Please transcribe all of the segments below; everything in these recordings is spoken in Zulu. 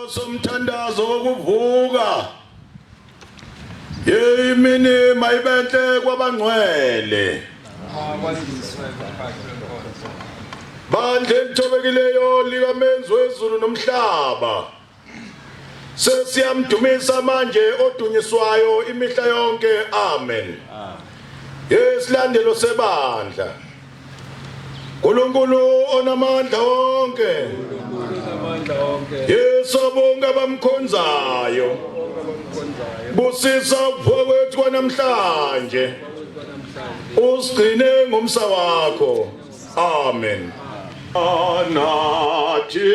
somthandazo wokuvuka yimini mayibenhle kwabangcwele bandle elithobekileyo likamenzi wezulu nomhlaba sesiyamdumisa manje odunyiswayo imihla yonke amen yesilandelo sebandla uNkulunkulu onamandla wonke Yesu bonke bamkhonzayo busisa ukuvuka kwethu kwanamhlanje usigcine ngomsa wakho amen anathi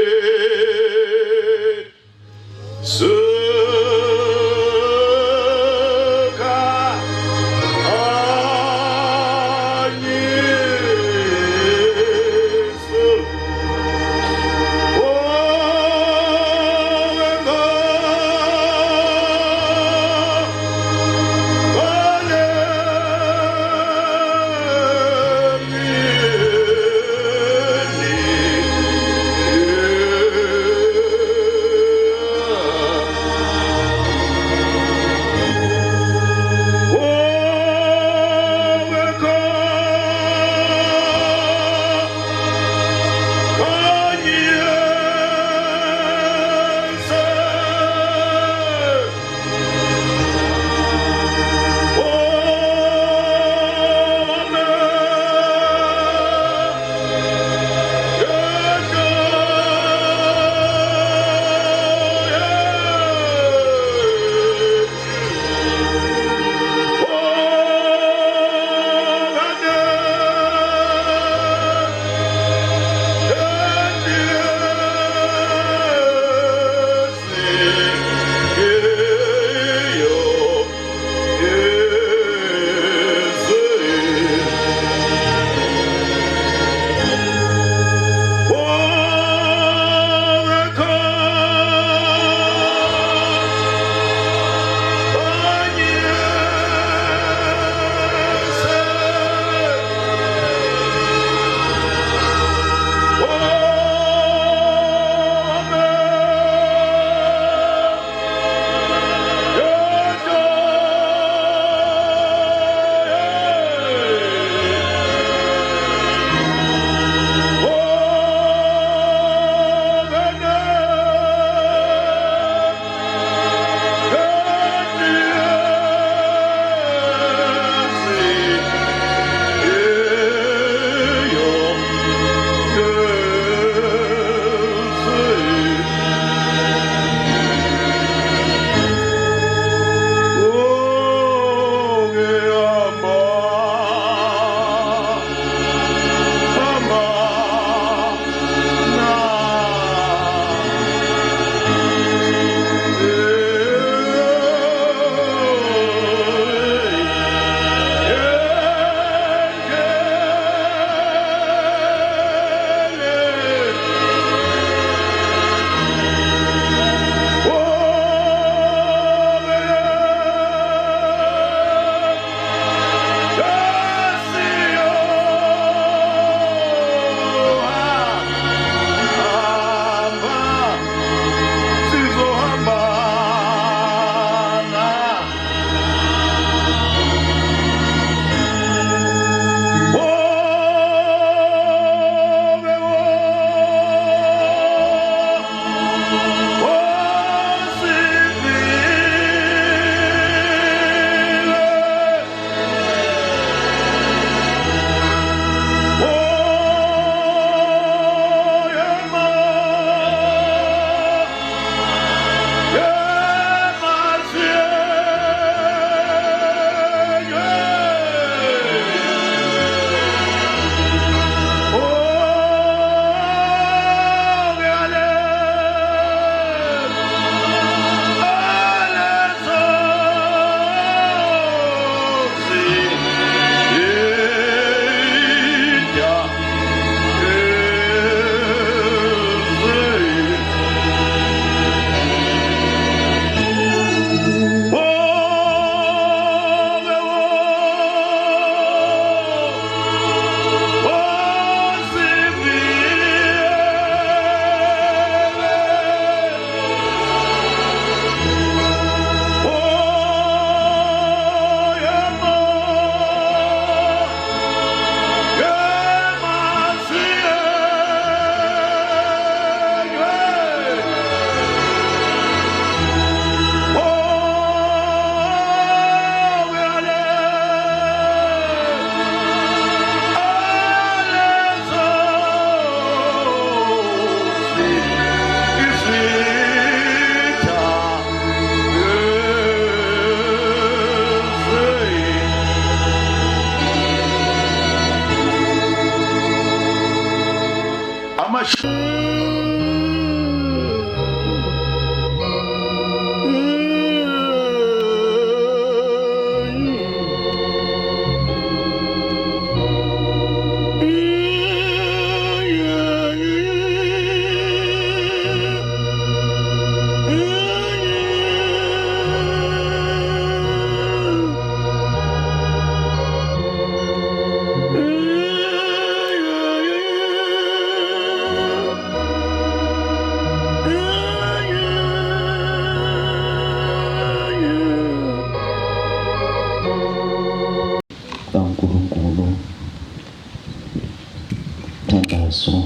naso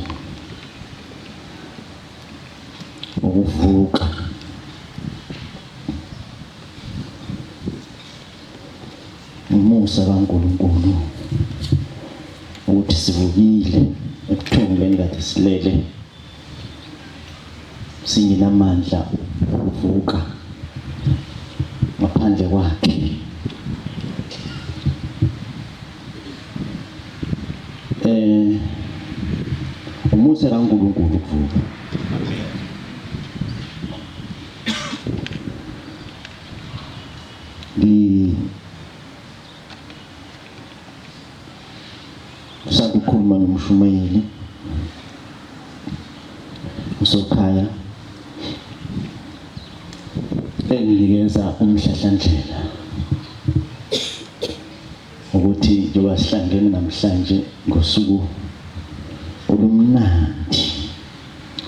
ukuvuka umusa kaNkulunkulu ukuthi sivukile ekuthongweni kade silele singinamandla ukuvuka ngaphandle kwakhe. Umusa kaNkulunkulu ukuvuka. Sakukhuluma nomshumayeli usokhaya enginikeza umhlahlandlela ukuthi njengoba sihlangene namhlanje ngosuku olumnandi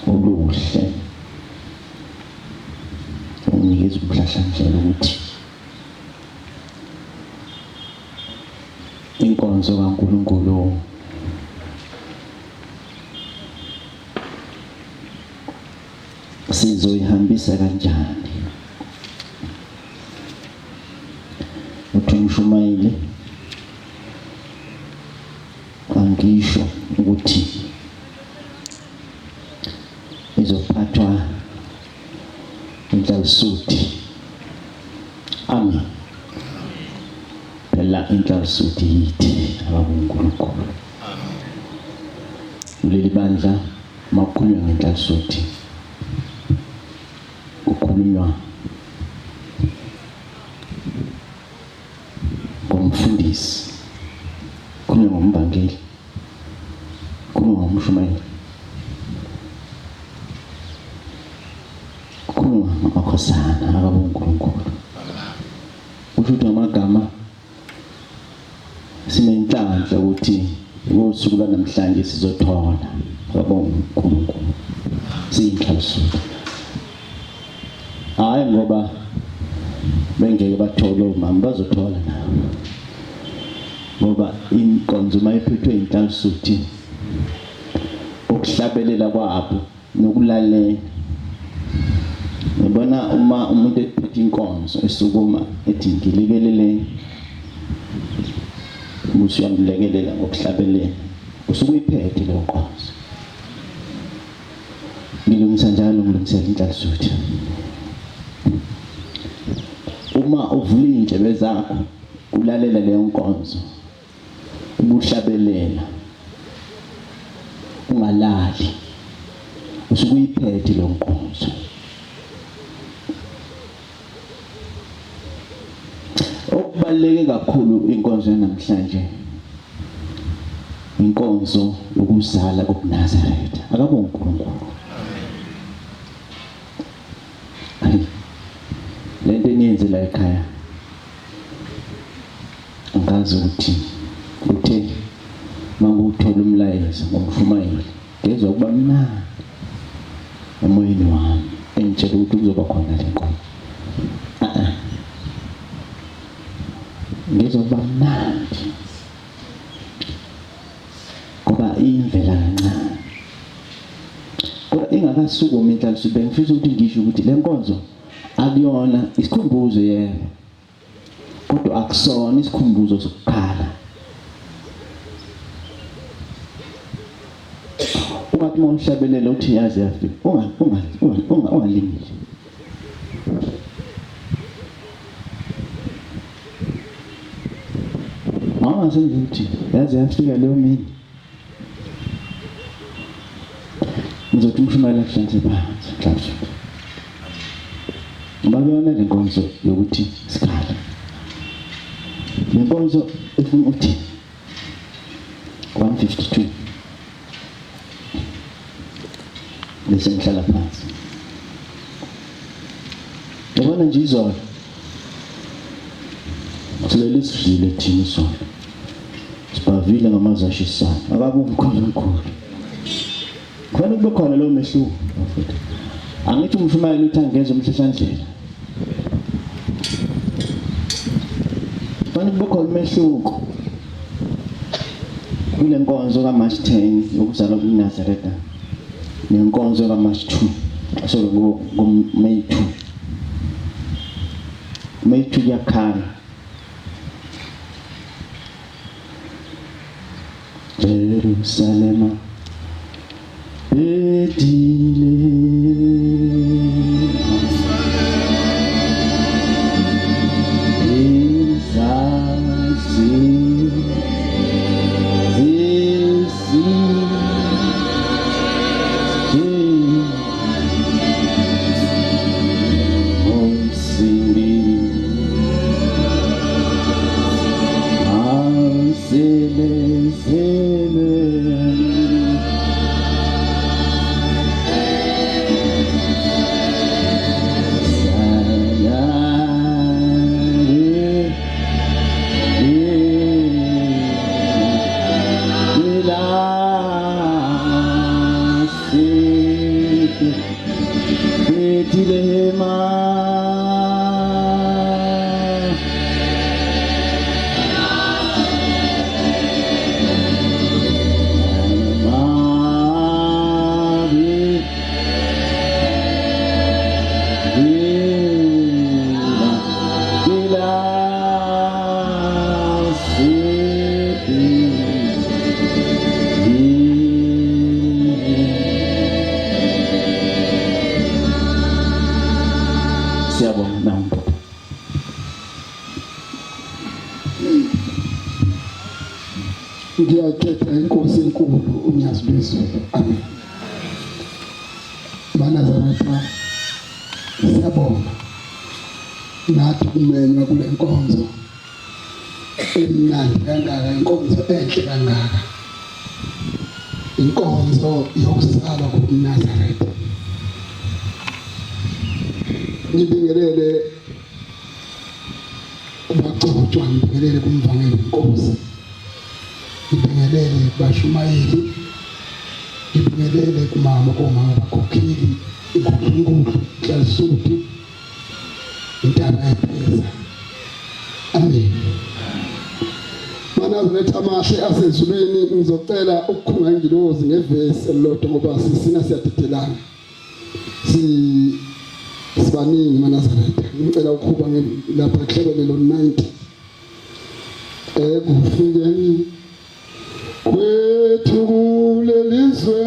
oluhle, unginikeza umhlahlandlela ukuthi inkonzo kaNkulunkulu sizoyihambisa kanjani. Uthi umshumayeli angisho ukuthi izophathwa inhlalisuthi. Amen. Phela inhlalisuthi yithi ababuNkulunkulu. Leli bandla makukhulunywa ngenhlalisuthi kukhulunywa ngomfundisi, kukhulunywa ngombangeli, kukhulunywa ngomshumayeli, kukhulunywa ngamakhosana akabuNkulunkulu. Kusho ukuthi amagama sinenhlanhla ukuthi ngosuku lwanamhlanje sizothola ababuNkulunkulu siyinhlalisuthi. Hayi ngoba bengeke bathole omama bazothola nabo, ngoba inkonzo mayiphethwe inhlalisuthi ukuhlabelela kwabo nokulalela. Ngibona uma umuntu ephethe inkonzo esukuma ethi ngilikelele ukuthi uyamlekelela ngokuhlabelela, usuke uyiphethe leyo nkonzo. Ngilungisa njalo, ngilungisela inhlalisuthi. Uma uvula indlebe zakho ulalela leyo nkonzo, ubuhlabelela, ungalali, usuke uyiphethe leyo nkonzo. Okubaluleke kakhulu inkonzo yanamhlanje inkonzo yokuzala kobuNazaretha akabuNkulunkulu. Lento eniyenze la ekhaya angazi ukuthi uthe manguthola umlayezo ngomshumayeli ngezwe ukuba mnandi emoyeni wami engitshela ukuthi kuzoba khona le nkonzo. Ngezwe ukuba mnandi ngoba iyimvela kancane, kodwa ingakasukumi inhlalisuthi bengifisa ukuthi ngisho ukuthi le nkonzo akuyona isikhumbuzo yebo, kodwa akusona isikhumbuzo sokukhala. Ungathi mawuhlabelela uthi yazi yafika, ungalingile. Angasenze ukuthi yazi yafika leyo mini ngizothi umshumayeli akuhlanze phansi mhlawumbe. Ngoba kuyona le nkonzo yokuthi sikhala. Le nkonzo efuna uthi 152 bese ngihlala phansi. Yabona nje izolo silele sidlile thina izolo, sibavile ngamazwi ashisayo akabuNkulunkulu. Kufanele kube khona lo mehluko mfowethu. Angithi umshumayeli uthi angeze umhlahlandlela, kufanele kube khona umehluko. kule nkonzo kaMarch 10 yokuzalwa kuNazaretha nenkonzo kaMarch 2 so ngoMay 2 yakhala Jerusalem bedile ngiyakhetha inkosi enkulu uNyazibizo amen Banazaretha siyabonga nathi kumenywa kule nkonzo emnandi kangaka inkonzo enhle kangaka inkonzo yokuzalwa kuNazaretha ngibingelele ubagcotshwa ngibingelele kumvangeli inkosi ngibingelele bashumayeli ngibingelele kumama bakhokheli inkulunkulu hlalisuthi intaba epheza amen Banazaretha amahle asezulwini ngizocela ukukhunga ingilozi ngevesi elilodwa ngoba sisina siyadidelana sibaningi Banazaretha ngicela ukhuba lapha ehlebelelo 90 kufikeni kwethu kulelizwe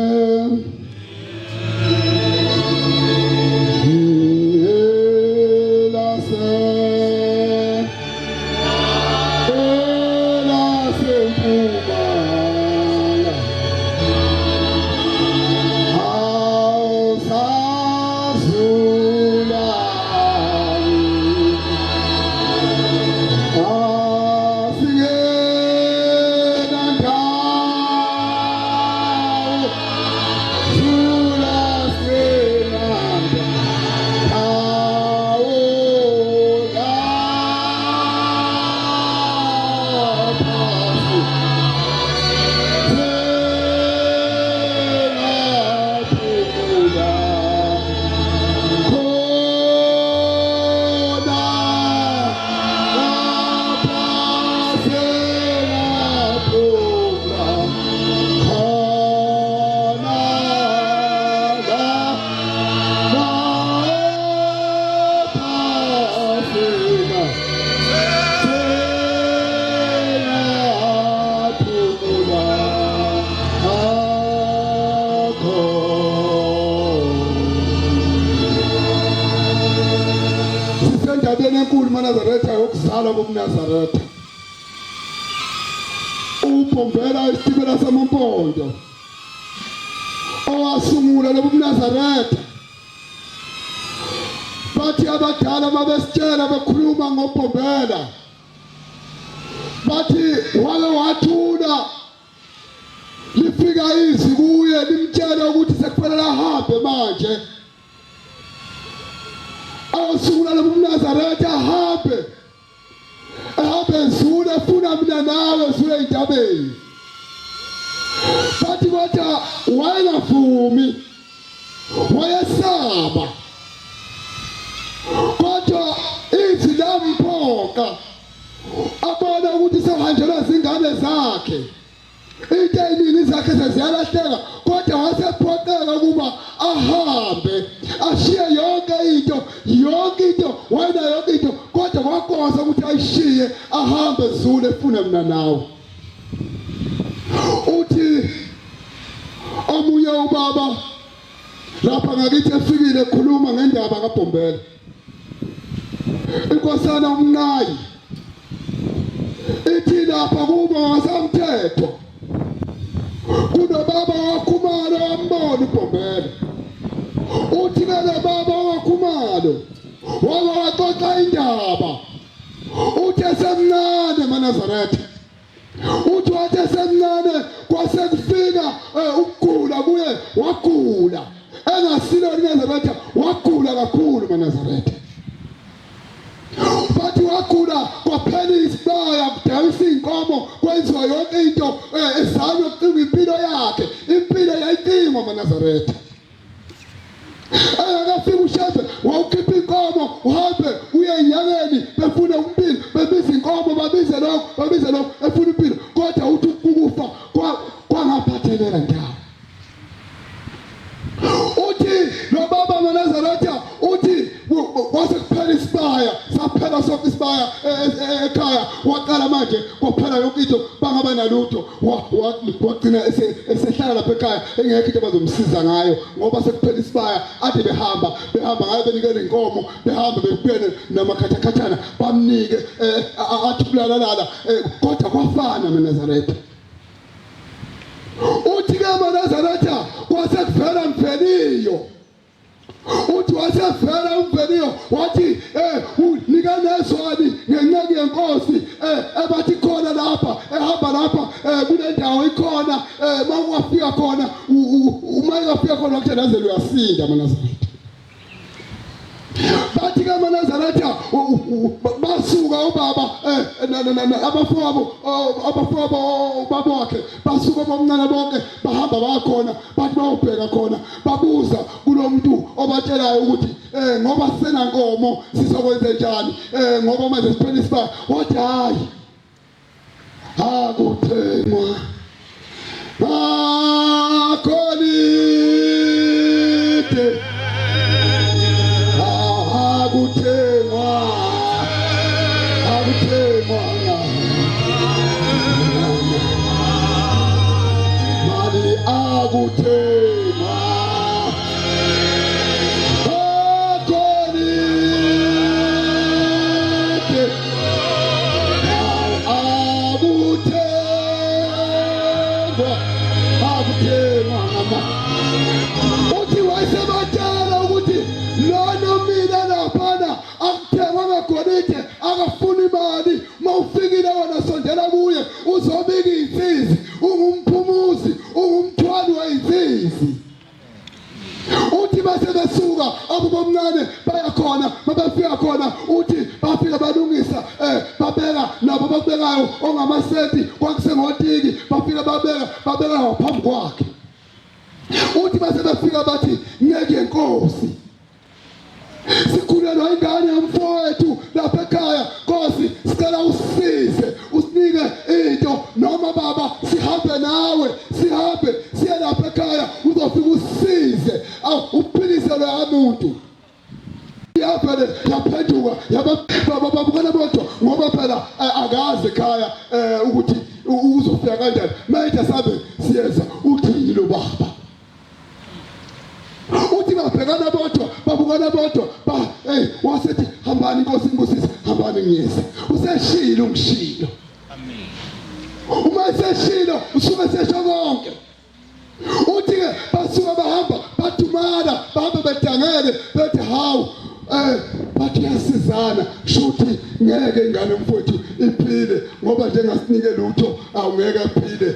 Banazaretha yokuzalwa koNazaretha uPombela isibela samampondo owasungula lobuNazaretha bathi abadala mabesitshela bekhuluma ngoPombela bathi wake wathula lifika izwi kuye limtshela ukuthi sekufanele ahambe manje awusungula lobuNazaretha ahambe zule funa mina nawe zule intabeni bathi kodwa wayengavumi wayesaba kodwa izwi lamphoka abona ukuthi sehanjelwa zingane zakhe into eziningi zakhe seziyalahleka, kodwa wasephoqeka ukuba ahambe ashiye yonke into wena yonke into, kodwa kwakosa ukuthi ayishiye ahambe zule efuna mina nawe. Uthi omunye ubaba lapha ngakithi efikile ekhuluma ngendaba kaBhombela, inkosana uMnayi ithi lapha kuba ngasamthetho kunobaba waKhumalo wambona uBhombela. Uthi ke lo baba waKhumalo waxoxa indaba. Uthi esemncane eNazaretha, uthi wathi esemncane kwase kufika ukugula kuye, wagula engasilo eNazaretha, wagula kakhulu eNazaretha. Bathi wagula kwaphela isibaya, kudayisa inkomo, kwenziwa yonke into ezalwa kucinga impilo yakhe, impilo yayicinga eNazaretha. Akafika uShefe wawukhipha inkomo uhambe uye enyangeni befuna impilo, bebiza inkomo babize lokho efuna impilo, kodwa uthi ukufa kwangaphathelela ndawo. Uthi lo baba eNazaretha uthi kwase kuphela isibaya, saphela sonke isibaya ekhaya, waqala manje kwaphela yonke into bangaba nalutho, wagcina esehlala lapha ekhaya engekho into bazomsiza ngayo ngoba sekuphela isibaya. Ade behamba ngayo benikele inkomo, behamba bebuyele namakhathakhathana bamnike athi kulalala, kodwa kwafana eNazaretha. Uthi ke eNazaretha kwase kuvela Mveliyo. Uthi wasevela uMveliyo wathi nika nezwani ngenceku yenkosi ebathi khona lapha, ehamba lapha kule ndawo ikhona, mawungafika khona ungafika khona ukuthi naze uyasinda eNazaretha. Bathi ke eNazaretha basuka ubaba abafowabo babakhe basuka bomncane bonke bahamba bakhona, bathi bayobheka khona, babuza kulomuntu obatshelayo ukuthi ngoba senankomo sizokwenza njani, ngoba manje siphela isibaya. Wathi hayi akuthengwa akholite, akuthengwa mali, akuthengwa akholite, akuthengwa uthi wayesebatshela ukuthi lona mina laphana akuthengwa ngegolide, akafuni imali. Mawufikile wena sondela kuye uzobika insizwa, ungumphumuzi, ungumthwali wensizwa. Uthi base besuka abo bomncane bayakhona, mabafika khona uthi bafika balungisa, babeka nabo babekayo ongamasenti kwakusengotiki, bafika babeka ngaphambi kwakhe. Uthi base befika bathi ngeke yenkosi sikhulelwa ingane yamfowethu lapha ekhaya, Nkosi sicela usisize usinike into, noma baba sihambe nawe, sihambe siye lapha ekhaya uzofika usisize uphilise lo muntu. Yaphela yaphenduka babukana bodwa ngoba phela akazi ekhaya ukuthi uzofika kanjani. Mayitha sabe siyeza uthini lo baba. Uthi babhekana bodwa babukana bodwa wasethi hambani Nkosi ngusisi, hambani ngiyeza. Useshilo ungishilo. Amen. Uma eseshilo usuke sesho konke. Uthi ke basuka bahamba bathumana, bahamba bedangele bethi hawu bathi yasizana, shuthi ngeke ingane mfowethu iphile ngoba njengasinike lutho awungeke aphile.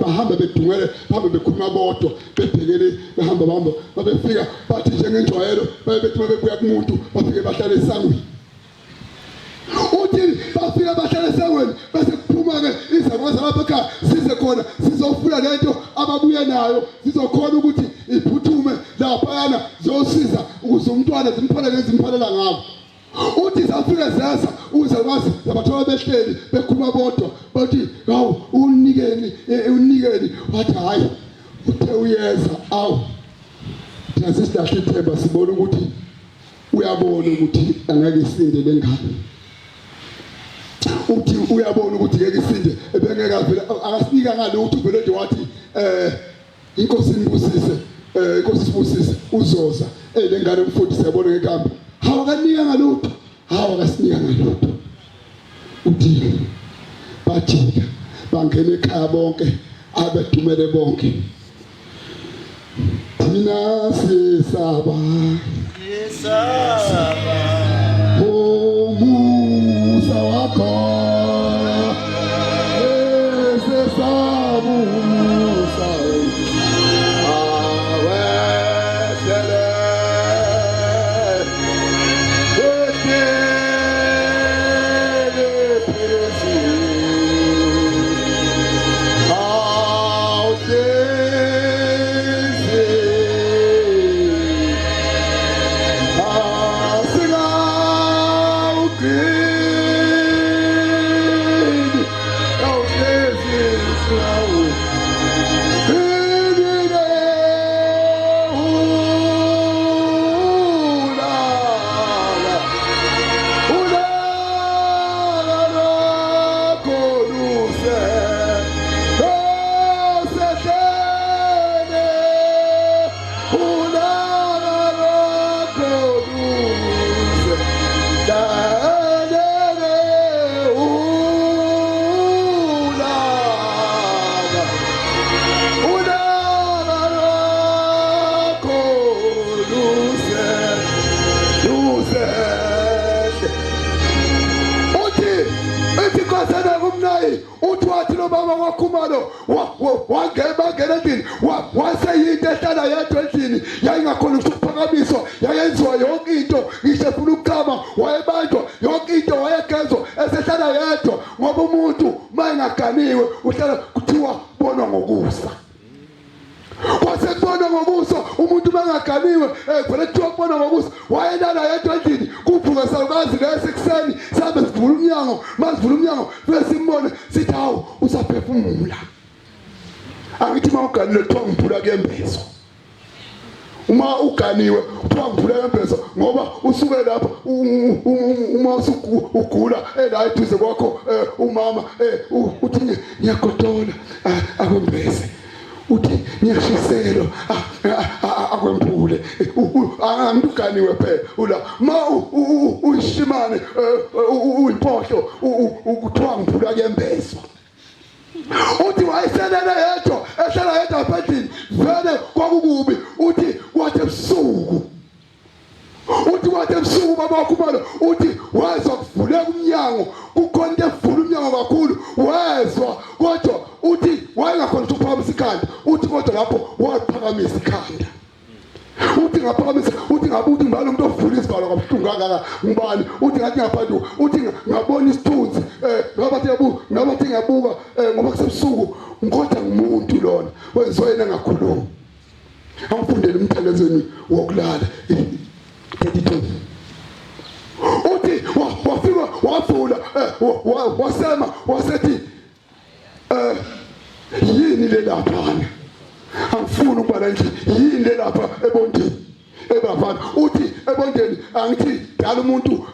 Bahamba bedungele, bahamba bekhuluma bodwa, bebhekele, bahamba babefika bathi njengenjwayelo bethi bebuya kumuntu bafike bahlala esangweni. Uthi bafika bahlala esangweni bese kuphuma ke izakweza lapha ekhaya size khona sizofuna lento ababuye nayo, sizokhona ukuthi iphuthume lapha yana zosiza ukuze umntwana zimphalele ngiziphalela ngabo. Uthi zafike zesa uzabazi labathola behleli bekhuluma bodwa bathi hawu unikeni wathi hayi uthe uyeza awu thina sesidahle ithemba sibona ukuthi uyabona ukuthi angeke isinde lengane uthi uyabona ukuthi ngeke isinde ebengeke avela akasinika ngalo ukuthi vele nje wathi inkosi inibusise inkosi sibusise uzoza lengane umfundi siyabona ngekambi hawa kanika ngalutho hawa kasinika ngalutho uthi bajika bangena ekhaya bonke abedumele bonke thina sisaba umusa wakho sesaba umusa baba wakhumalo wangena endlini waseyinto ehlala yedwa endlini yayingakhona ukuphakamiswa yayenziwa yonke into ngisho funa ukukhama wayebanjwa yonke into wayegezwa esehlala yedwa ngoba umuntu mayingaganiwe uhlala kuthiwa bonwa ngokusa kwasekubona ngobuso umuntu bangaganiwe vele kuthiwa kubona ngobuso wayelala yedwa endlini kuphuka salukazi lesekuseni sabe sivula umnyango masivula umnyango besimbone sithi hawu usaphefumula angithi mawuganile kuthiwa ngiphula kuyembezo uma uganiwe kuthiwa ngiphula kuyembezo ngoba usuke lapha uma usugula la eduze kwakho umama uthi ngiyagodola akwembeze uthi ngiyashiselo akwempule angiganiwe phela ma uyishimane uyimpohlo ukuthiwa ngiphula kuyembezwa uthi wayeselela yedwa ehlala yedwa phethini vele kwakukubi uthi wathi ebusuku baba wakhumalo uthi wezwa kuvuleka umnyango kukhona into evula umnyango kakhulu wezwa kodwa uthi wayengakhona ukuphakamisa ikhanda uthi kodwa lapho waphakamisa ikhanda uthi ngaphakamisa uthi ngabuthi ngibani umuntu ovula isibalo kabuhlungu kangaka ngibani uthi ngathi ngaphandu uthi ngabona isithunzi ngabathi ngabuka ngoba kusebusuku ngodwa ngumuntu lona wenziwa yena ngakhuluma angifundele umthelezweni wokulala 32 uthi wafika wavula wasema wasethi yini le laphana angifuni ukuba la nje yini le lapha ebondeni ebafana uthi ebondeni angithi dala umuntu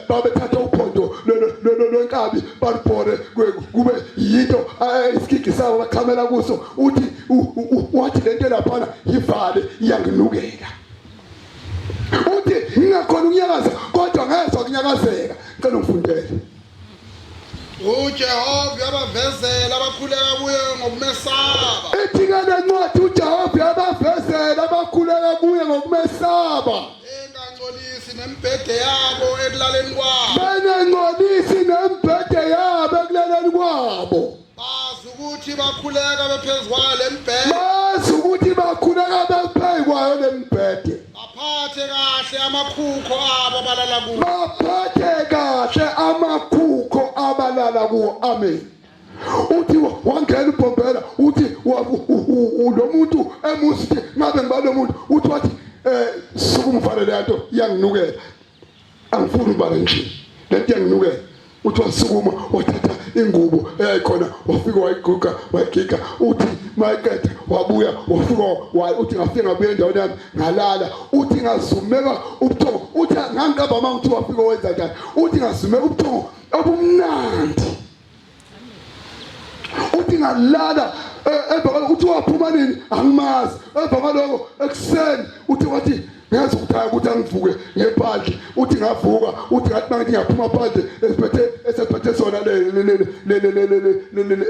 babethatha uphondo lonkabi balibhore kube yinto isigigi sawo bakhamela kuso uthi wathi lento laphana yivale iyanginukeka uthi ngingakhona ukunyakaza kodwa ngezwa kunyakazeka ngicela ungifundele uJehova yabavezela abakhuleka kuye ngokumesaba ethingana ncwadi uJehova yabavezela abakhuleka kuye ngokumesaba engangcolisi nembhede yabo ekulaleni kwabo bengangcolisi nembhede yabo ekulaleni kwabo bazi ukuthi bakhuleka bephezukwayo lembhede bazi ukuthi bakhuleka bephezukwayo lembhede baphathe kahle amakhukho abo abalala kuwo baphathe kahle amakhukho abalala kuwo amen uthi wangena ubhombela uthi lo muntu emusi ngabe ngibalo muntu uthi wathi sukumfanele yanto yanginukela angifuni ubale nje lento yanginukela uthi wasukuma wathatha ingubo eyayikhona wafika wayiguga wayigiga uthi mayekade wabuya wafika uthi ngafika ngabuya endaweni yami ngalala uthi ngazumeka ubuthongo uthi ngangikaba manje uthi wafika wenza njani uthi ngazumeka ubuthongo obumnandi uthi ngalala ebhaka uthi waphuma nini angimazi ebhaka lokho ekseni uthi wathi ngazi ukuthaya ukuthi angivuke ngephandle uthi ngavuka uthi ngathi manje ngiyaphuma phandle esiphethe sona le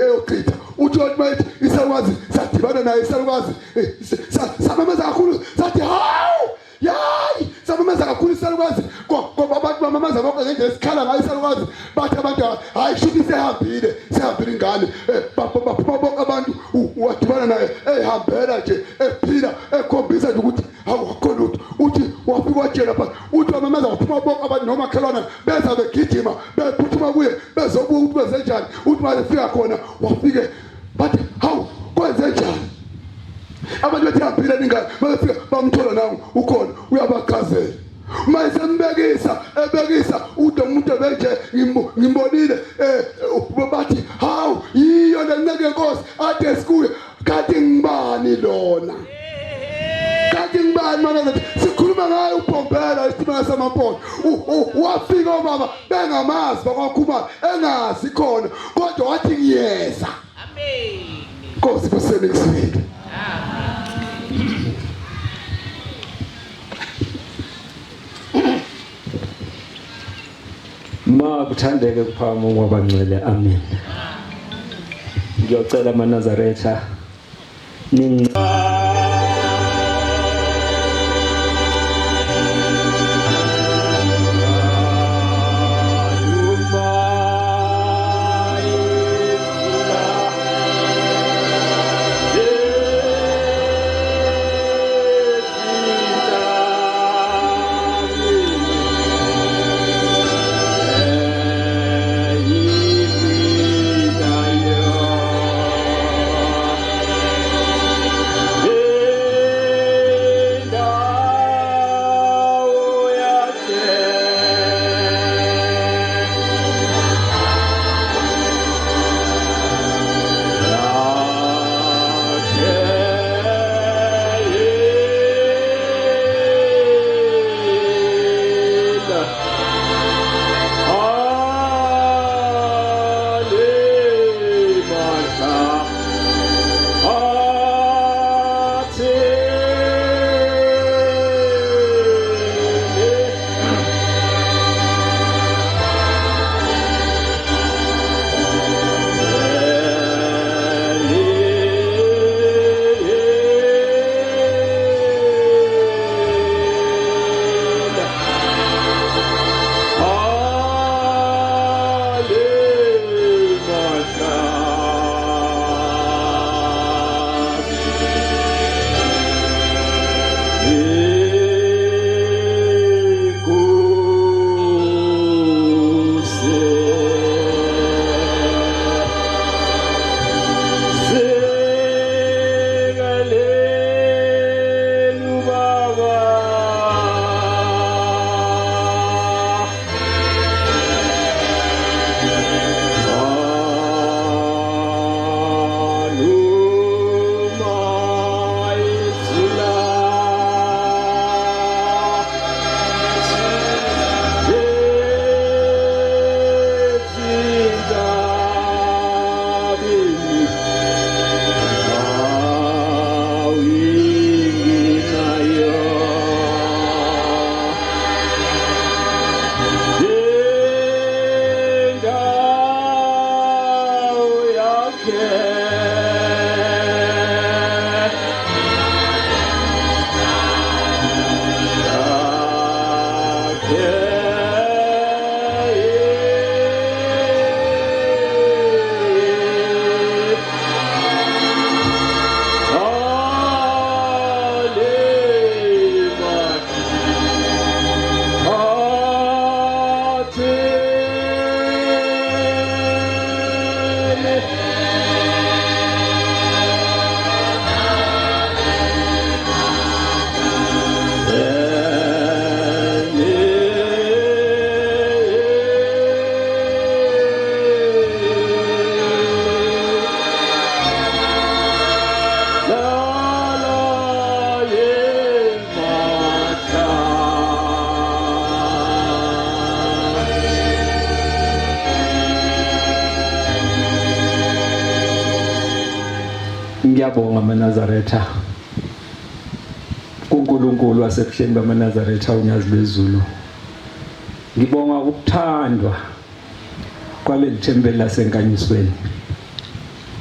eyochitha uthi wathi mayithi isakwazi sadibana naye isakwazi samamaza kakhulu sathi hawu yayi samamaza kakhulu isakwazi ngoba abantu bamamaza bonke ngendlela esikhala ngayo isakwazi bathi abantu hayi shuthi sehambile ingane baphuma bonke abantu wadibana naye ehambela nje ephila ekhombisa nje ukuthi awukho lutho uthi wafika wajela phansi uthi bamamaza waphuma bonke abantu nomakhelwana beza begijima bephuthuma kuye bezobuka ukuthi bezenjani uthi masefika khona wafike bathi hawu kwenze njani abantu bethi hambile ningane masefika bamthola nangu ukhona uyabachazela mayisembekisa ebekisa uthi umuntu benje ngimbonile bathi hawu yiyo leneke Nkosi ade sikuye kanti ngibani lona kanti ngibani manje sikhuluma ngayo uPompela isitimela samaphondo wafika ubaba bengamazi bakwakhumalo engazi khona kodwa wathi ngiyeza amen Nkosi basenexile ma kuthandeke kuphamo kwabangcwele amen ngiyocela amaNazaretha Ngiyabonga amaNazaretha kuNkulunkulu wasebuhleni bamaNazaretha unyazi lwezulu. Ngibonga ukuthandwa kwaleli thempeli laseNkanyisweni.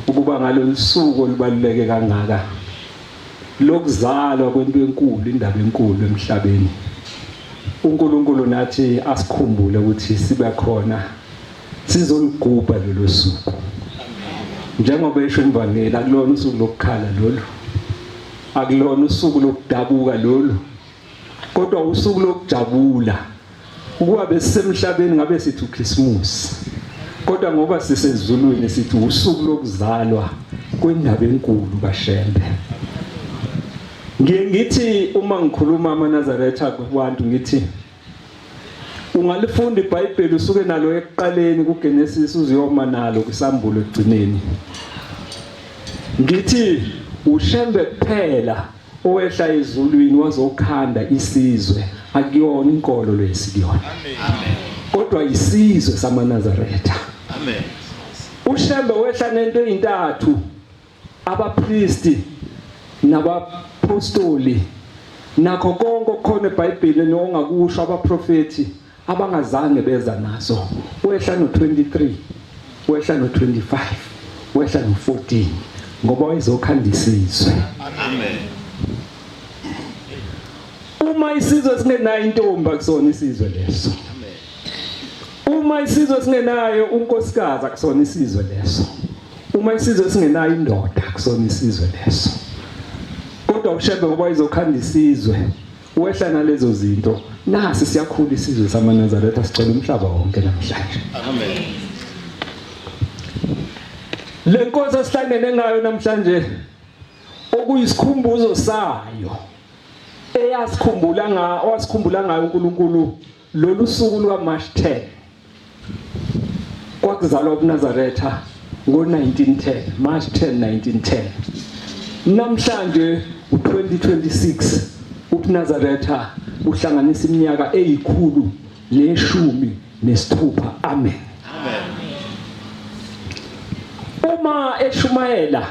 Ukuba ngalolu suku olubaluleke kangaka lokuzalwa kwento enkulu, indaba enkulu emhlabeni. uNkulunkulu nathi asikhumbule ukuthi sibe khona sizoligubha lelo suku. Njengoba esho uMvangeli, akulona usuku lokukhala lolu, akulona usuku lokudabuka lolu, kodwa usuku lokujabula. Ukuba besemhlabeni ngabe sithi uChristmas, kodwa ngoba sisezulwini sithi usuku lokuzalwa kwendaba enkulu kaShembe. Ngithi uma ngikhuluma amaNazaretha kubantu ngithi ungalifunda iBhayibheli usuke nalo ekuqaleni kuGenesis uziyoma nalo kwisambulo egcineni. Ngithi uShembe kuphela owehla ezulwini wazokhanda isizwe, akuyona inkolo lesikuyona. Amen. Kodwa isizwe samaNazaretha. Amen. uShembe wehla nento eyintathu, abapristi nabapostoli nakho konke okukhona eBhayibhelini nongakusho abaprofeti abangazange beza nazo. Wehla no23, wehla no25, wehla no14 ngoba wayezokhanda isizwe. Amen. Uma isizwe singenayo intombi akusona isizwe leso. Amen. Uma isizwe singenayo unkosikazi akusona isizwe leso. Uma isizwe singenayo indoda akusona isizwe leso. Kodwa uShembe ngoba wayezokhanda isizwe wehla nalezo zinto, nasi siyakhula isizwe samaNazaretha sicela umhlaba wonke namhlanje. Amen. Le nkonzo esihlangene ngayo namhlanje okuyisikhumbuzo sayo owasikhumbula ngayo uNkulunkulu lolu suku lukaMarch 10 kwakuzalwa uNazaretha ngo1910, March 10 1910. Namhlanje u2026 uNazaretha uhlanganisa iminyaka eyi116. Amen. Uma eshumayela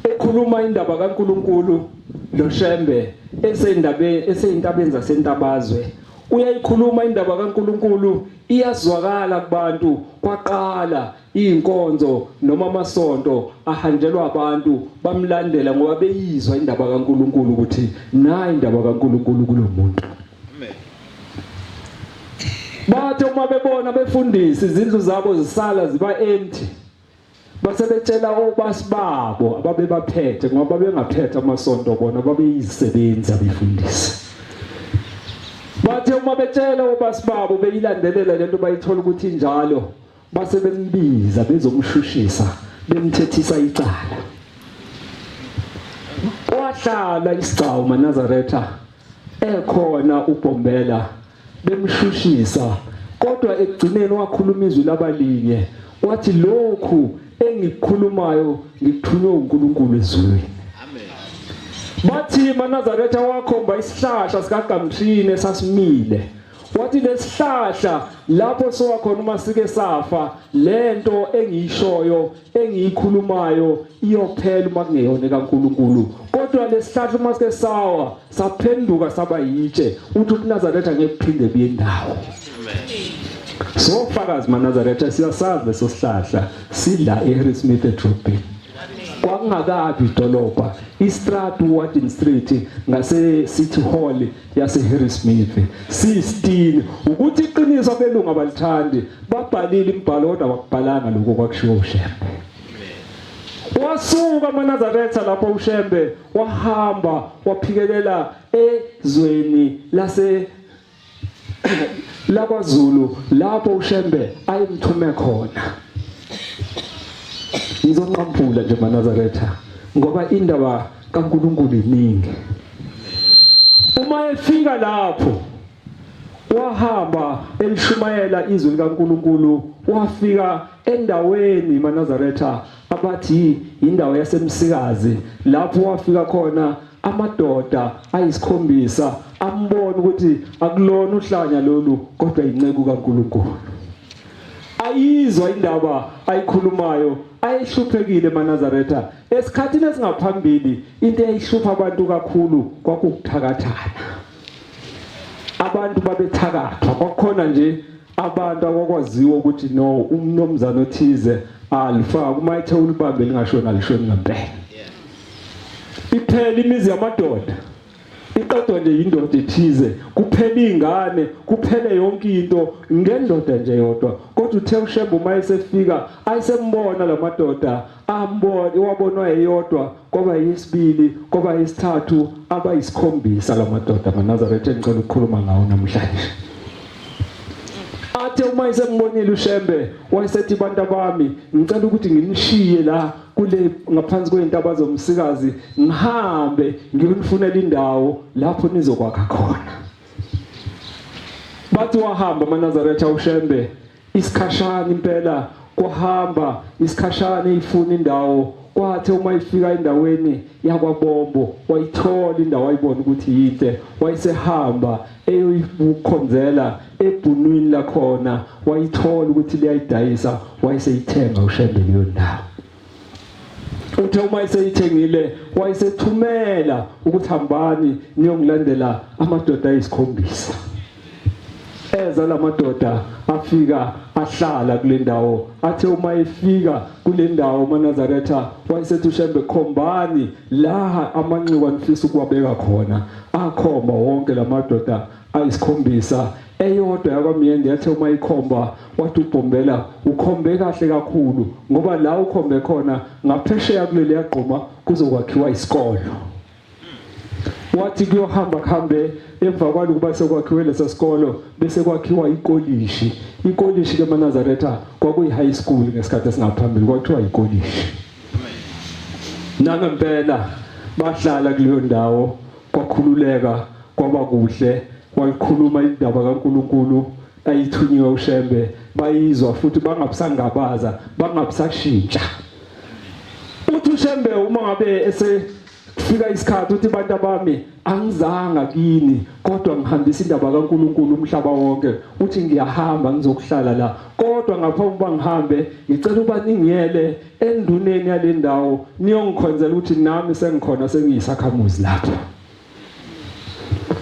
ekhuluma indaba kaNkulunkulu lo Shembe eseyintabeni zasentabazwe, uyayikhuluma indaba kaNkulunkulu iyazwakala kubantu. Kwaqala inkonzo noma amasonto ahanjelwa abantu bamlandela ngoba beyizwa indaba kaNkulunkulu ukuthi nayi indaba kaNkulunkulu kulomuntu. Amen. Bathe uma bebona befundisa izindlu zabo zisala ziba empty, basebetshela obasibabo ababebaphethe ngoba bengaphethe amasonto bona babeyisebenza befundisa. Bathe uma betshela obasibabo beyilandelela lento bayithola ukuthi njalo, base bembiza bezomshushisa bemthethisa icala. Wahlala isigcawu uNazaretha ekhona uBombela bemshushisa, kodwa ekugcineni wakhuluma izwi labalinye wathi lokhu engikukhulumayo ngithunywe uNkulunkulu ezulwini. Amen. Bathi uNazaretha wakhomba isihlahla sikaGamtrine esasimile. Wathi lesihlahla lapho sowakhona uma sike safa, lento engiyishoyo engiyikhulumayo iyophela uma kungeyona kaNkulunkulu. Kodwa lesihlahla uma sike sawa saphenduka saba yitshe, uthi uNazaretha ngekuphinde buye indawo. Amen. So fakazi maNazaretha siyasazi leso sihlahla sidla eHarrismith eDrobheni. Kwakungakabi idolobha, iStrat Warden Street ngase City Hall yase Harrismith. Sistine ukuthi iqiniso abelungu abalithandi babhalile imbhalo kodwa bakubhalanga lokho kwakushiwo uShembe. Wasuka uNazaretha lapho uShembe wahamba waphikelela ezweni lase laKwaZulu lapho uShembe ayemthume khona. Ngizonqampula nje maNazaretha ngoba indaba kaNkulunkulu iningi. Uma efika lapho wahamba elishumayela izwi likaNkulunkulu, wafika endaweni maNazaretha abathi indawo yasemsikazi. Lapho wafika khona amadoda ayisikhombisa ambona ukuthi akulona uhlanya lolu kodwa inceku kaNkulunkulu. Ayizwa indaba ayikhulumayo, ayihluphekile eNazaretha. Esikhathini esingaphambili into eyayihlupha abantu kakhulu kwakukuthakathana. Abantu babethakathwa, kwakhona nje abantu abakwaziwa ukuthi no umnomzana othize alifaka uma ethe ulibambe lingashona lishoni ngempela. Iphela imizi yamadoda, iqedwa nje indoda ethize, kuphela ingane, kuphele yonke into ngendoda nje yodwa. Kodwa uthe uShembe uma esefika ayisembona lamadoda, ambona wabonwa eyodwa, kwaba yesibili, kwaba yesithathu, abayisikhombisa lamadoda eNazaretha engicela ukukhuluma ngawo namhlanje. Athe uma esembonile uShembe wayesethi bantu bami ngicela ukuthi nginishiye la kule ngaphansi kwentaba zomsikazi ngihambe ngiyonifunela indawo lapho nizokwakha khona. Bathi wahamba eNazaretha uShembe isikhashana impela, kwahamba isikhashana ifuna indawo. Kwathe uma ifika endaweni yakwaBombo wayithola indawo ayibona ukuthi yinhle, wayesehamba eyoyikhonzela ebhunwini lakhona, wayithola ukuthi liyayidayisa, wayeseyithenga uShembe leyo ndawo. Uthe uma eseyithengile wayesethumela ukuthi hambani niyongilandela amadoda ayisikhombisa. Eza lamadoda afika ahlala kule ndawo. Athe uma efika kule ndawo eNazaretha wayesethi uShembe khombani la amanxiwa nifisa ukuwabeka khona. Akhomba wonke lamadoda ayisikhombisa. Eyodwa yakwaMyende yathe uma ikhomba wathi uBhombela ukhombe kahle kakhulu ngoba la ukhombe khona ngaphesheya kuleli yagquma kuzokwakhiwa isikolo. Wathi kuyohamba kuhambe emva kwalokuba sekwakhiwe leso sikolo bese kwakhiwa ikolishi. Ikolishi eNazaretha kwakuyi high school ngesikhathi esingaphambili kwathiwa ikolishi. Nangempela bahlala kuleyo ndawo, kwakhululeka, kwaba kuhle, walikhuluma indaba kaNkuluNkulu ayithunyiwe uShembe, bayizwa futhi bangabusangabaza, bangabusashintsha. Uthi uShembe uma ngabe fika isikhathi uthi bantu bami angizanga kini kodwa ngihambisa indaba kaNkuluNkulu umhlaba wonke. Uthi ngiyahamba ngizokuhlala la, kodwa ngaphambi kokuba ngihambe ngicela uba ningiyele enduneni yale ndawo niyongikhonzela ukuthi nami sengikhona sengiyisakhamuzi lapho.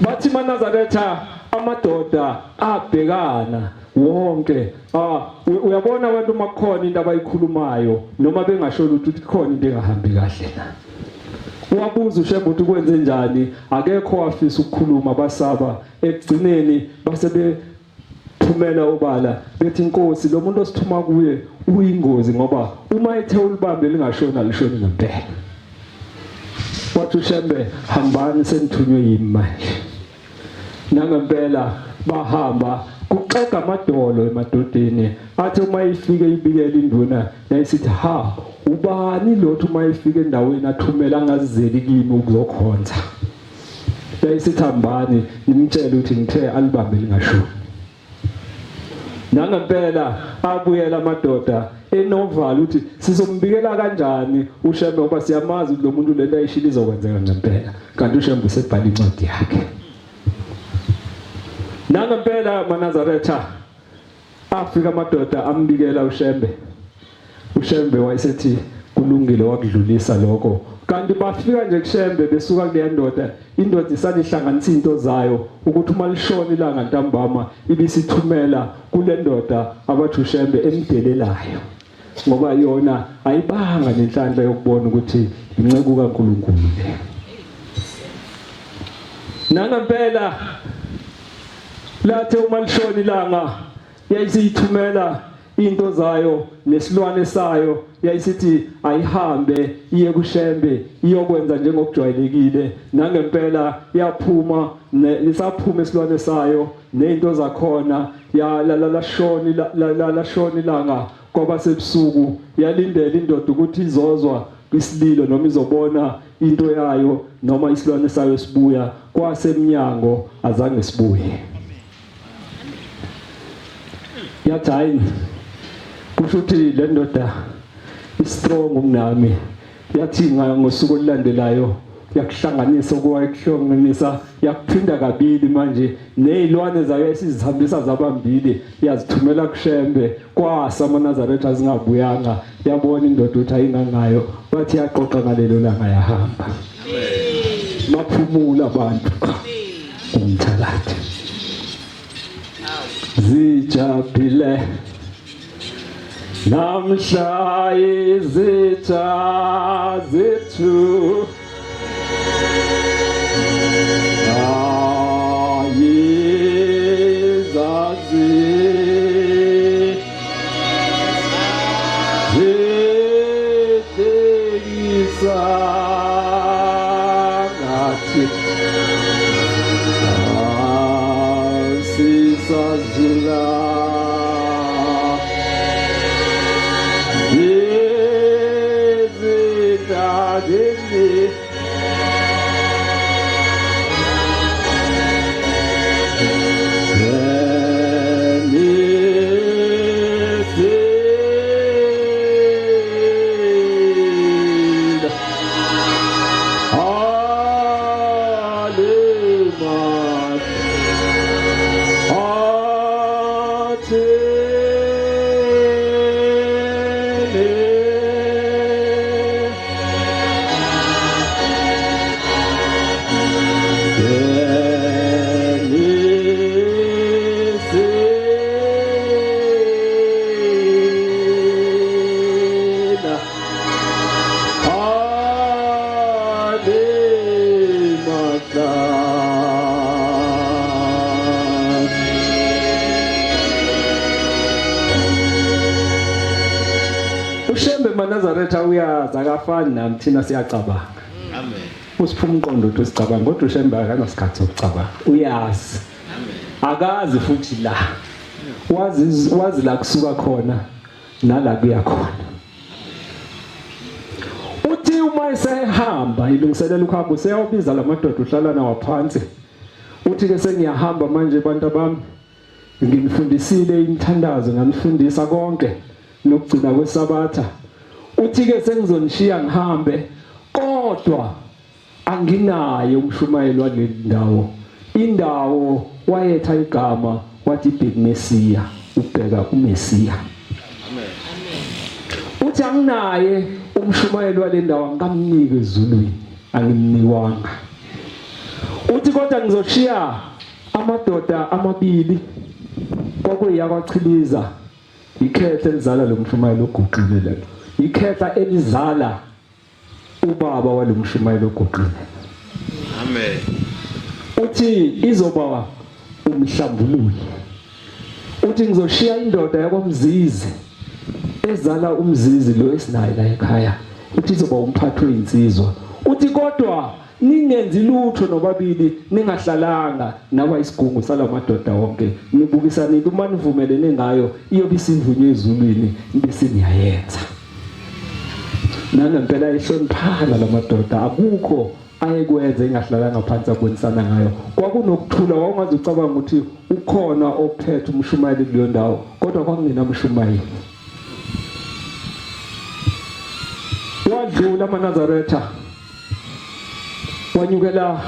Bathi eNazaretha amadoda abhekana wonke. Uyabona abantu makukhona into abayikhulumayo noma bengasho ukuthi khona into engahambi kahle na. Wabuza uShembe ukuthi kwenze njani, akekho wafisa ukukhuluma, basaba. Ekugcineni basebe thumela obala bethi inkosi lo muntu osithuma kuye uyingozi ngoba uma ethe ulibambe lingashona lishoni ngempela. Wathi uShembe hambani senithunywe yimi manje. Nangempela bahamba kuxega amadolo emadodeni. Athi uma ifike ibikela induna yayisithi ha ubani lothu uma ifike endaweni athumela angazizeli kimi ukuzokhonza. Yayisithi hambani nimtshele ukuthi ngithe alibambe lingashoni. Nangempela abuyela amadoda enovalo ukuthi sizombikela kanjani uShembe ngoba siyamazi ukuthi lo muntu lento ayishilo izokwenzeka ngempela, kanti uShembe usebhala incwadi yakhe. Nangempela eNazaretha afika amadoda ambikela uShembe. uShembe wayesethi kulungile wakudlulisa lokho. Kanti bafika nje kuShembe besuka kule ndoda, indoda isanihlanganisa into zayo ukuthi uma lishona ilanga ntambama ibisithumela kule ndoda abathi uShembe emdelelayo ngoba yona ayibanga nenhlanhla yokubona ukuthi inceke kaNkuluNkulu le. Nangempela lathe uma lishona ilanga yayisithumela into zayo nesilwane sayo, yayisithi ayihambe iye kuShembe iyokwenza njengokujwayelekile. Nangempela yaphuma lisaphuma isilwane sayo nezinto zakhona ya lashona ilanga kwaba sebusuku. Yalindela indoda ukuthi izozwa kwisililo noma izobona into yayo noma isilwane sayo sibuya. Kwasemnyango azange sibuye. Yathi hayi kusho ukuthi le ndoda istrong kunami. Yathi ngosuku olulandelayo yakuhlanganisa okwayikuhlanganisa yakuphinda kabili manje nezilwane zayo esizihambisa zabambili yazithumela kushembe kwasa amaNazaretha zingabuyanga yabona indoda ukuthi ayingangayo bathi yaqoqa ngalelo langa yahamba baphumula abantu umthakathi zijabile namhla izitha zethu ayizazi zitekisa ngathi asisazula izitadini ushembe amaNazaretha uyazi akafani nami thina siyacabanga. Amen. Usiphuma umqondo ukuthi usicabanga kodwa ushembe akanasikhathi sokucabanga. Uyazi. Amen. Akazi futhi la. Wazi la kusuka khona nala kuya khona. Uthi uma esehamba ilungiselela ukuhamba useyobiza lamadoda uhlala nawo phansi. Uthi ke sengiyahamba manje abantu bami ngimfundisile imithandazo ngamfundisa konke nokugcina kwesabatha. Uthi ke sengizonishiya ngihambe kodwa anginaye umshumayeli wale ndawo. Indawo wayetha igama wathi Big Messiah, ubheka uMessiah. Amen. Uthi anginaye umshumayeli wale ndawo ngikamnike ezulwini angimniwanga. Uthi kodwa ngizoshiya amadoda amabili kwakuyakwaChiliza ikhetha elizala lo mshumayeli oguqile lelo. Ikhetha elizala ubaba walo mshumayeli oguqile. Amen. Uthi izoba umhlambululi. Uthi ngizoshiya indoda yakwaMzizi ezala umzizi lo esinayo la ekhaya. Uthi izoba umphathi weinsizwa. Uthi kodwa ningenzi lutho nobabili ningahlalanga nawa isigungu salamadoda wonke nibukisana uma nivumelene ngayo iyobe isivunywe ezulwini bese niyayenza. Nangempela ihloniphana lamadoda akukho ayekwenza ingahlalanga phansi abonisana ngayo. Kwakunokuthula wangazi ucabanga ukuthi ukhona ophethe umshumayeli kuleyo ndawo kodwa kwakungena umshumayeli. Wadlula amaNazaretha wanyukela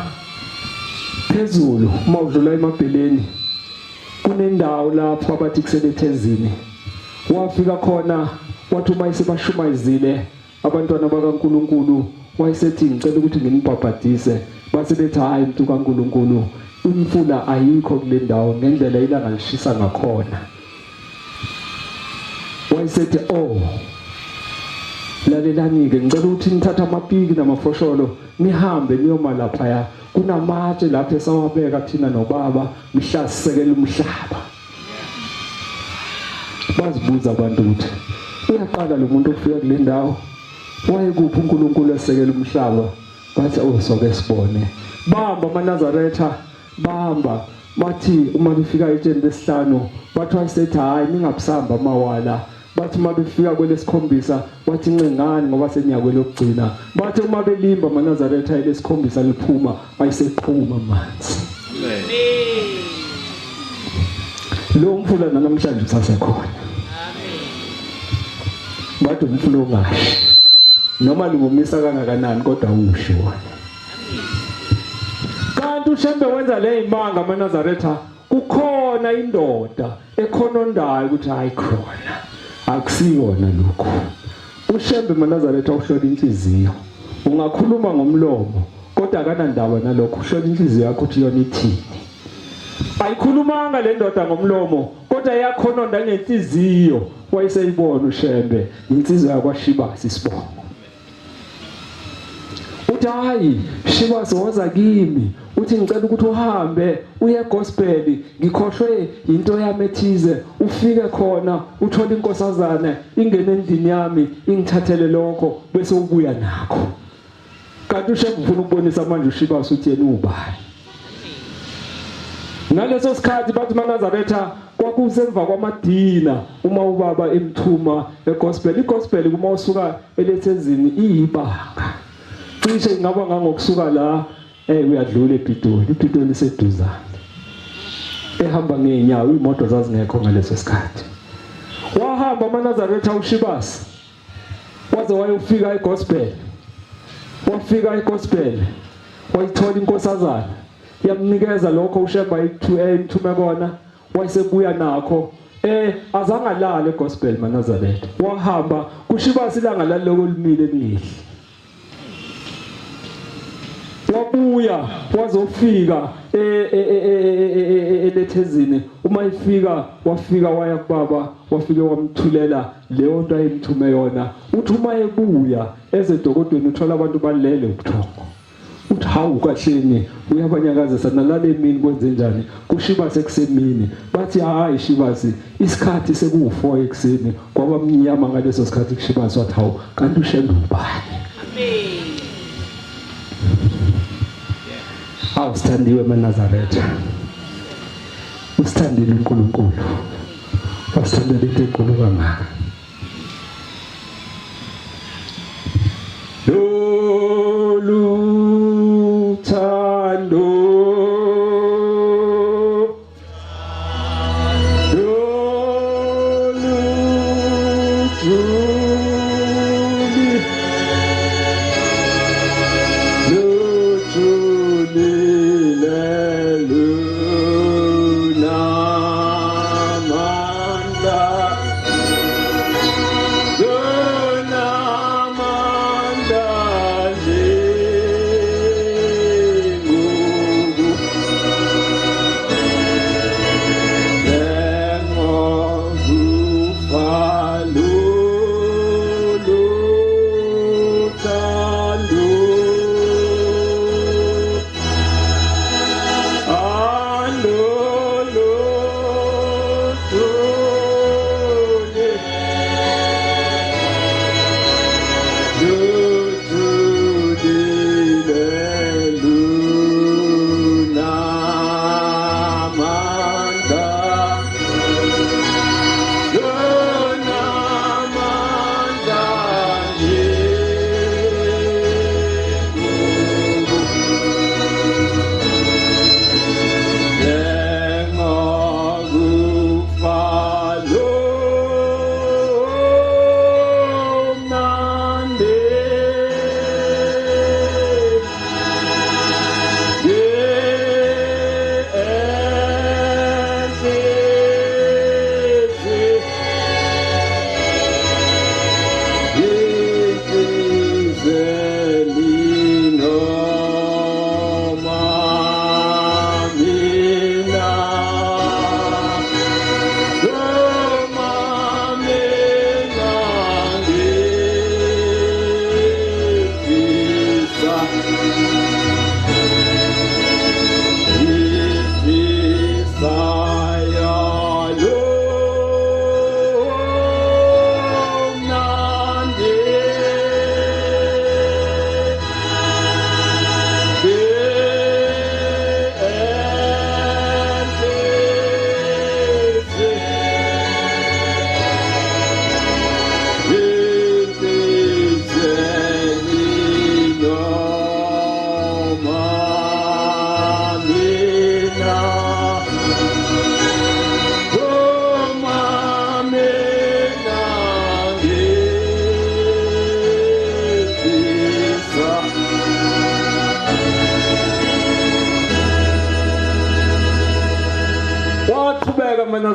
phezulu uma udlula emabheleni kunendawo lapho abathi kuselethezini. Wafika khona wathi uma isebashumayizile abantwana bakaNkuluNkulu wayesethi ngicela ukuthi nginibhabhadise base bethi hayi umuntu kaNkuluNkulu imfula ayikho kule ndawo ngendlela ilanga lishisa ngakhona. Wayesethi lalelani-ke ngicela ukuthi nithathe amapiki namafosholo nihambe niyoma laphaya kunamatshe lapho esawabeka thina nobaba mhla sisekela umhlaba. Bazibuza abantu ukuthi uyaqala lo muntu ofika kule ndawo wayekuphi uNkulunkulu esekela umhlaba. Bathi soke sibone. Bamba amaNazaretha bahamba bathi uma befika etsheni lesihlanu bathi wayesethi hayi ningabusamba amawala. Bathi uma befika kwelesikhombisa bathi ncengani ngoba seniyakwe lokugcina. Bathi uma belimba amaNazaretha lesikhombisa liphuma ayisephuma amanzi. Amen. Lo mfula namhlanje usasekhona. Amen. Bathi umfula ongashi noma lungomisa kangakanani kodwa usho wona. uShembe wenza le imanga amaNazaretha kukhona indoda ekhonondayo ukuthi hayi khona akusiyona lokho. uShembe amaNazaretha uhlola inhliziyo. Ungakhuluma ngomlomo kodwa akanandaba nalokho. Uhlola inhliziyo yakho ukuthi yona ithini. Ayikhulumanga le ndoda ngomlomo kodwa yakhononda ngenhliziyo. Wayeseyibona uShembe insizwa yakwaShibasi isibongo. Uthi hayi Shibasi woza kimi uthi ngicela ukuthi uhambe uye gospel ngikhohlwe into yami ethize ufike khona uthola inkosazana ingene endini yami ingithathele lokho bese ubuya nakho. Kanti uShembe ufuna ukubonisa manje uShibasi uthi yena ubani. Ngaleso sikhathi bathi amaNazaretha kwakusemva kwamadina uma ubaba emthuma egospel. Igospel kuma usuka elethezini iyibanga. Cishe ingaba ngokusuka la uyadlula ePitoli. iPitoli iseduzane. Ehamba ngenyawo imoto zazingekho ngaleso sikhathi. Wahamba amaNazaretha uShibasi. Waze wayofika egospel. Wafika egospel. Wayithola inkosazana. Yamnikeza lokho uShembe ayithume kona. Wayesebuya nakho. Azange alale egospel maNazaretha. Wahamba kuShibasi ilanga laloko limile elihle. Wabuya wazofika elethezini. Uma ifika wafika waya kubaba wafike wamthulela leyo nto ayimthume yona. Uthi uma ebuya ezedokodweni uthola abantu balele ubuthongo. Uthi hawu kahleni uyabanyakazisa nalale emini kwenze njani. kuShibasiekusemini bathi hayi Shibasi isikhathi sekuwu4 ekseni kwaba mnyama ngaleso sikhathi kuShibasi wathi hawu kanti uShembe ubani. Awusthandiwe maNazaretha. Usithandile uNkulunkulu. Wasithandela into enkulu kangaka. Lolu thando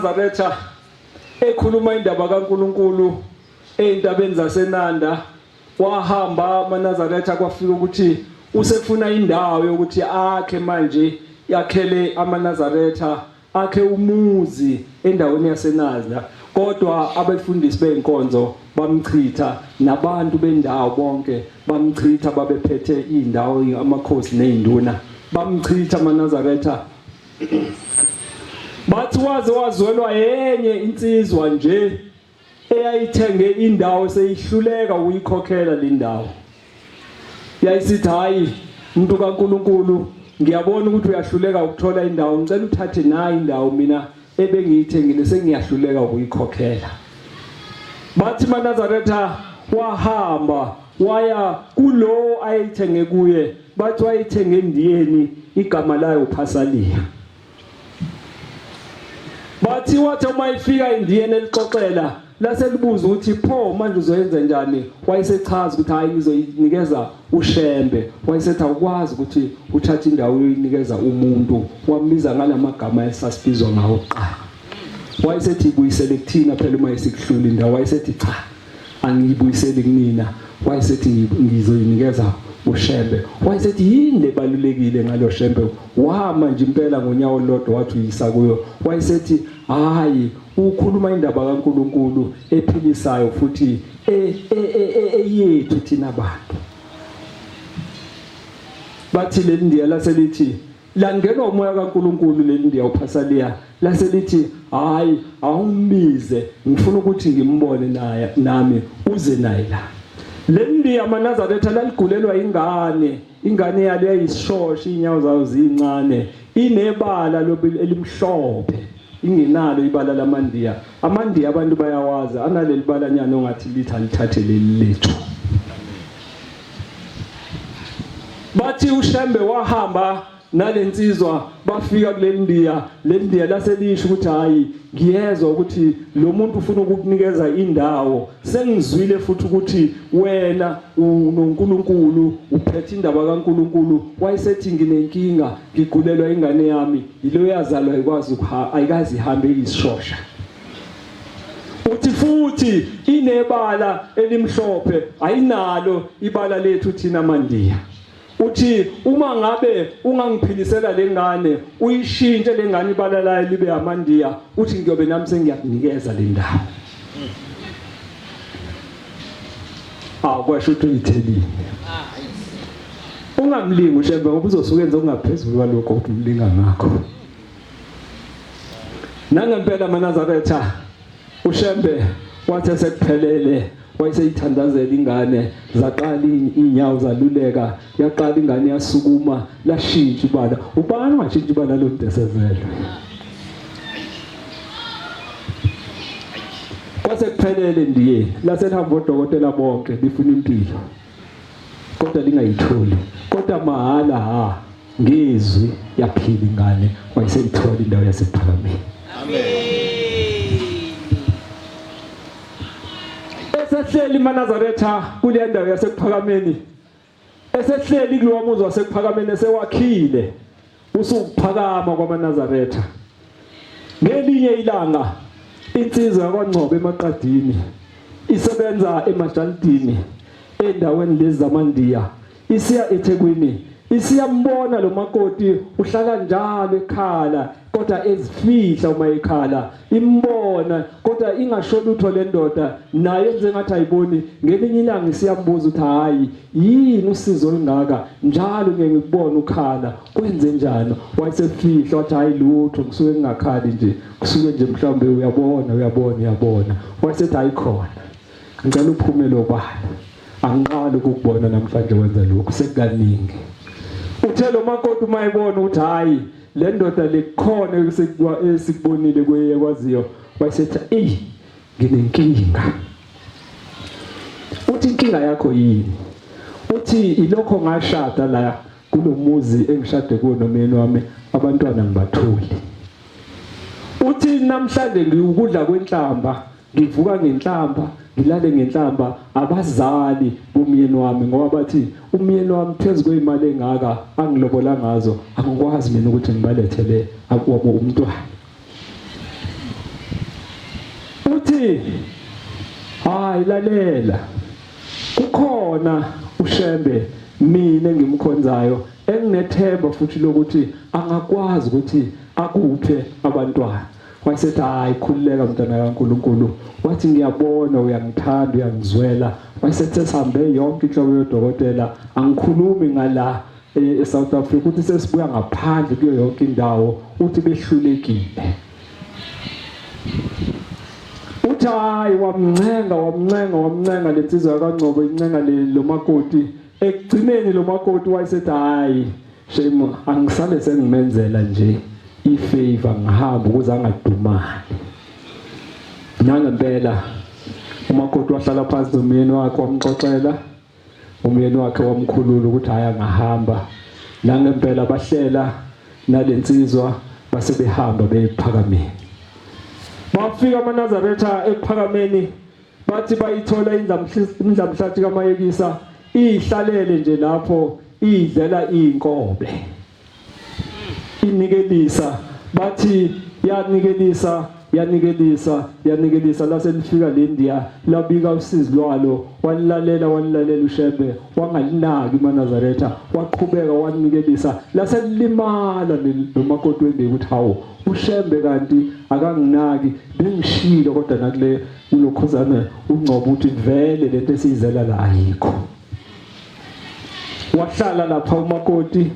amaNazaretha ekhuluma indaba kaNkuluNkulu ezintabeni zaseNanda. Wahamba amaNazaretha kwafika ukuthi usefuna indawo yokuthi akhe manje yakhele amaNazaretha akhe umuzi endaweni yaseNanda. Kodwa abefundisi beenkonzo bamchitha, nabantu bendawo bonke bamchitha, babephethe indawo amakhosi nezinduna bamchitha amaNazaretha. Bathi wazwelwa yenye insizwa nje eyayithenge indawo seyihluleka ukuyikhokhela le ndawo. Yayisithi hayi umuntu kaNkuluNkulu, ngiyabona ukuthi uyahluleka ukuthola indawo, ngicela uthathe nayi indawo mina ebengiyithengile sengiyahluleka ukuyikhokhela. Bathi amaNazaretha wahamba waya kulo ayithenge kuye, bathi wayithenge endiyeni igama layo uPhasalia. Bathi wathi uma ifika endiyeni elixoxela laselibuza ukuthi pho manje uzoyenza njani. Wayesechaza ukuthi hayi ngizoyinikeza uShembe. Wayesethi awukwazi ukuthi uthathe indawo uyinikeza umuntu, wambiza ngalamagama esasibizwa ngawo qha. Wayesethi ibuyisele kuthina phela uma isikuhlula indawo. Wayesethi cha, angiyibuyiseli kunina. Wayesethi ngizoyinikeza uShembe. Wayesethi yini lebalulekile ngalo Shembe? Wahamba nje impela ngonyawo lodwa wathi uyisa kuyo. Wayesethi hayi, ukhuluma indaba kaNkuluNkulu ephilisayo futhi eyethu thina abantu. Bathi le ndiya laselithi langenwa umoya kaNkuluNkulu le ndiya uPhasalia. Laselithi hayi awumbize, ngifuna ukuthi ngimbone naye nami uze naye la. Le ndiya amaNazaretha laligulelwa ingane yalo yayisishosha, inyawo zayo zincane, inebala elimhlophe, ingenalo ibala lamandiya. Amandiya abantu bayawazi, analeli bala nyana ongathi lithi alithathe leli lethu. Bathi uShembe wahamba nalensizwa bafika kule ndiya. Le ndiya laselisho ukuthi hayi ngiyezwa ukuthi lo muntu ufuna ukukunikeza indawo. Sengizwile futhi ukuthi wena unoNkulunkulu, uphethe indaba kaNkulunkulu. Wayesethi nginenkinga, ngigulelwa ingane yami, yilo yazalwa ayikazi ihambe isishosha. Uthi futhi inebala elimhlophe, ayinalo ibala lethu thina mandiya. Uthi uma ngabe ungangiphilisela lengane, uyishintshe lengane ibala layo libe amandiya, uthi ngiyobe nami sengiyakunikeza le ndawo. Kwasho ukuthi uyithelile. Ungamlingi uShembe ngoba uzosukenza okungaphezulu kwalokho ukuthi umlinga ngakho. Nangempela amaNazaretha uShembe wathi sekuphelele, wayeseyithandazela ingane, zaqala inyawo zaluleka, yaqala ingane yasukuma, lashintsha ibala. Ubani washintsha ibala loMdesezelo? Kwasekuphelele ndiyeni, laselihamba odokotela bonke lifuna impilo, kodwa lingayitholi. Kodwa mahala ngezwi yaphila ingane, wayeseyithola indawo yasePhakameni. Amen. Esehleli amaNazaretha kule ndawo yasePhakameni, esehleli kulowa muzi wasePhakameni, esewakhile usukuphakama kwamaNazaretha. Ngelinye ilanga insizwa yakwaNgcobo eMaqadini isebenza eMajantini endaweni lezi zamandiya, isiya eThekwini, isiyambona lo makoti uhlala njalo ekhala, kodwa ezifihla uma ekhala, imbona kodwa ingashona utho le ndoda, naye njengathi ayiboni. Ngelinye ilanga isiyambuza ukuthi hayi yini usizo olungaka, njalo ngeke ngikubone ukhala, kwenze njani? Wayesefihla wathi hayi lutho, kusuke ngingakhali nje, kusuke nje mhlawumbe uyabona. Wayesethi hayi khona, ngicela uphumele obala, angiqali ukukubona namhlanje wenza lokho, sekukaningi. Uthe lo makoti uma ebona ukuthi hayi le ndoda lekhona esikubonile kweyekwaziyo, wayesethi nginenkinga. Uthi inkinga yakho yini? Uthi ilokho ngashada la kulomuzi engishade kuwo nomyeni wami, abantwana ngibathuli. Uthi namhlanje ngikudla kwenhlamba, ngivuka ngenhlamba, ngilale ngenhlamba, abazali bomyeni wami ngoba bathi umyeni wami phezu kwezimali engaka angilobola ngazo, angikwazi mina ukuthi ngibalethele umntwana. uthi hayi lalela kukhona uShembe mina engimkhonzayo enginethemba futhi lokuthi angakwazi ukuthi akuphe abantwana. Wayesethi hayi khulileka mntana kaNkuluNkulu, wathi ngiyabona uyangithanda uyangizwela. Wayesethi sihambe yonke inhlobo yodokotela angikhulumi ngala eSouth Africa uthi sesibuya ngaphandle kuyo yonke indawo uthi behlulekile. Uthi hayi wamncenga lensizwa kaNgcobo incenga lo makoti. Ekugcineni lo makoti wayesethi hayi shame angisale sengimenzela nje ifavor ngihamba ukuze angadumali. Nangempela umakoti wahlala phansi nomyeni wakhe wamxoxela, umyeni wakhe wamkhulula ukuthi hayi angahamba. Nangempela bahlela nalensizwa base behamba beyephakameni. Bafika amaNazaretha ephakameni bathi bayithola indlamhlathi kaMayekisa ihlalele nje lapho idlela inkobe. Inikelisa bathi yanikelisa lase lifika leNdiya labika usizi lwalo walilalela uShembe wangalinaki iManazaretha waqhubeka wanikelisa lase limala nomakoti wendebe ukuthi hawo uShembe kanti akanginaki bengishilo kodwa nakule ulokhuzana uNgcobo uthi vele lento esizela la ayikho. Wahlala lapha umakoti